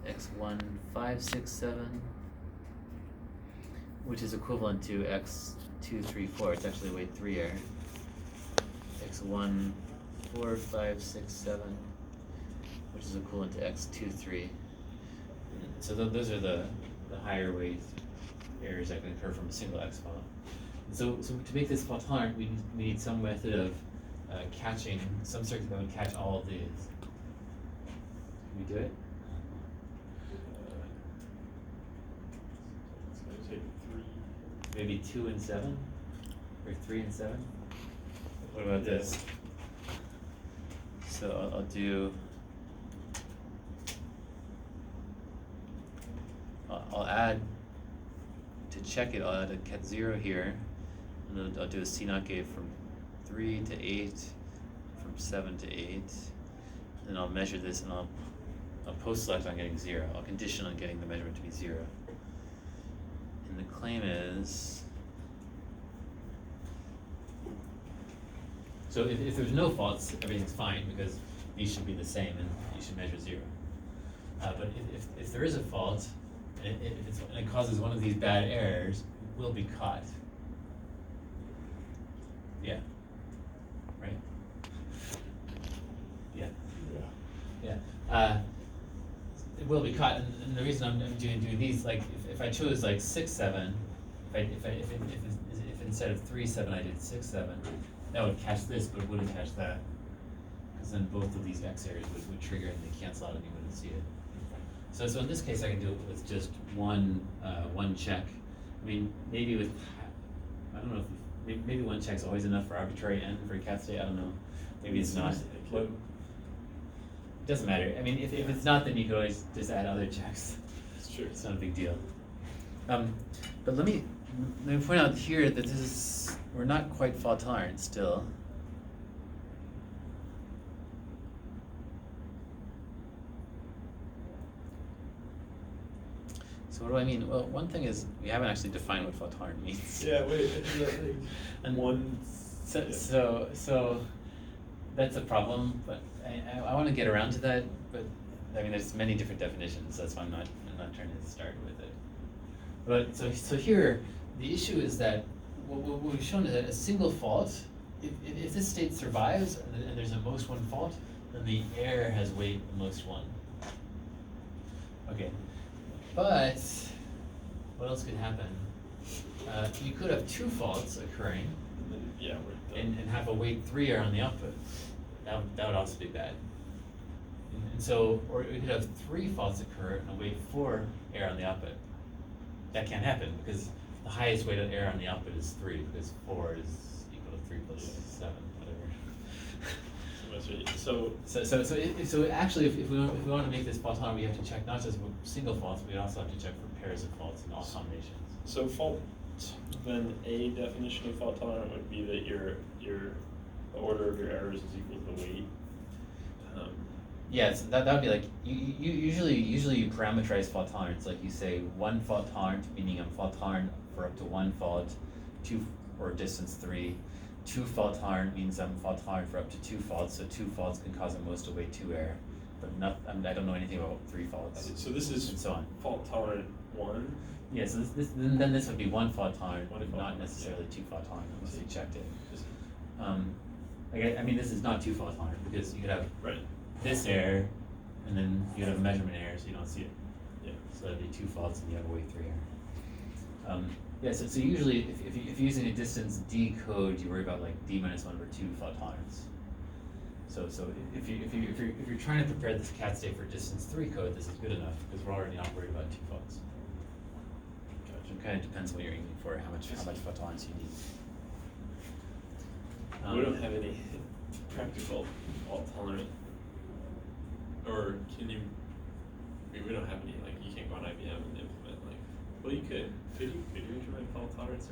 x1, 5, 6, 7, which is equivalent to x2, 3, 4. It's actually weight 3 error. x1, 4, 5, 6, 7, which is equivalent to x2, 3. So those are the higher weight errors that can occur from a single x file. So to make this fault tolerant, we need some method of catching, some circuit that would catch all of these. Can we do it? It's going to take 3. Maybe 2 and 7? Or 3 and 7? What about this? So I'll do, I'll add, to check it, I'll add a cat 0 here, and then I'll do a C0 gate from 3 to 8, from 7 to 8, and I'll measure this, and I'll post-select on getting 0. I'll condition on getting the measurement to be 0. And the claim is, so if there's no faults, everything's fine, because these should be the same, and you should measure 0. But if there is a fault, and it causes one of these bad errors, it will be caught. Yeah. Right? Yeah. Yeah. It will be caught, and the reason I'm doing these, like, if I chose like 6, 7, if instead of 3, 7 I did 6, 7, that would catch this, but it wouldn't catch that, because then both of these X errors would trigger and they cancel out and you wouldn't see it. So in this case, I can do it with just one check. I mean, maybe with, I don't know if maybe one check's always enough for arbitrary n for a cat state. I don't know. Maybe it's not. It doesn't matter. I mean, if it's not, then you could always just add other checks. It's true. It's not a big deal. But let me point out here that we're not quite fault tolerant still. So what do I mean? Well, one thing is we haven't actually defined what fault tolerant means. Yeah, wait, and one. So that's a problem, but I want to get around to that. But I mean, there's many different definitions. That's why I'm not trying to start with it. But so here, the issue is that what we've shown is that a single fault, if this state survives and there's a most one fault, then the error has weight most 1. Okay. But what else could happen? You could have 2 faults occurring, Yeah, and have a weight 3 error on the output. That would also be bad. And so, or you could have 3 faults occur and a weight 4 error on the output. That can't happen because the highest weight of error on the output is 3, because 4 is equal to 3 plus 7, whatever. So actually, if we want to make this fault tolerant, we have to check not just single faults, we also have to check for pairs of faults and all combinations. So then a definition of fault tolerant would be that the order of your errors is equal to the weight. Yeah, so that would be like, usually you parameterize fault tolerance, like you say 1 fault tolerant, meaning I'm fault tolerant for up to 1 fault, 2 or distance 3. 2 fault tolerant means I'm fault tolerant for up to 2 faults, so 2 faults can cause a most of weight 2 error, but I don't know anything about 3 faults. So this is and so on. Fault tolerant 1. Yeah, so then this would be 1 fault tolerant, not necessarily 2 fault tolerant unless you checked it. I mean, this is not 2 fault tolerant because you could have this error, and then you have a measurement error, so you don't see it. Yeah. So that'd be 2 faults, and you have a weight 3 error. Yeah, so usually if you're using a distance D code, you worry about like D minus 1 over 2 fault tolerance. So if you're trying to prepare this cat state for distance 3 code, this is good enough because we're already not worried about 2 faults. Gotcha. It kind of depends what you're aiming for, how much fault tolerance you need. We don't have any practical fault tolerant, or can you? I mean, we don't have any, like, you can't go on IBM and implement, like, well, you could you implement fault tolerance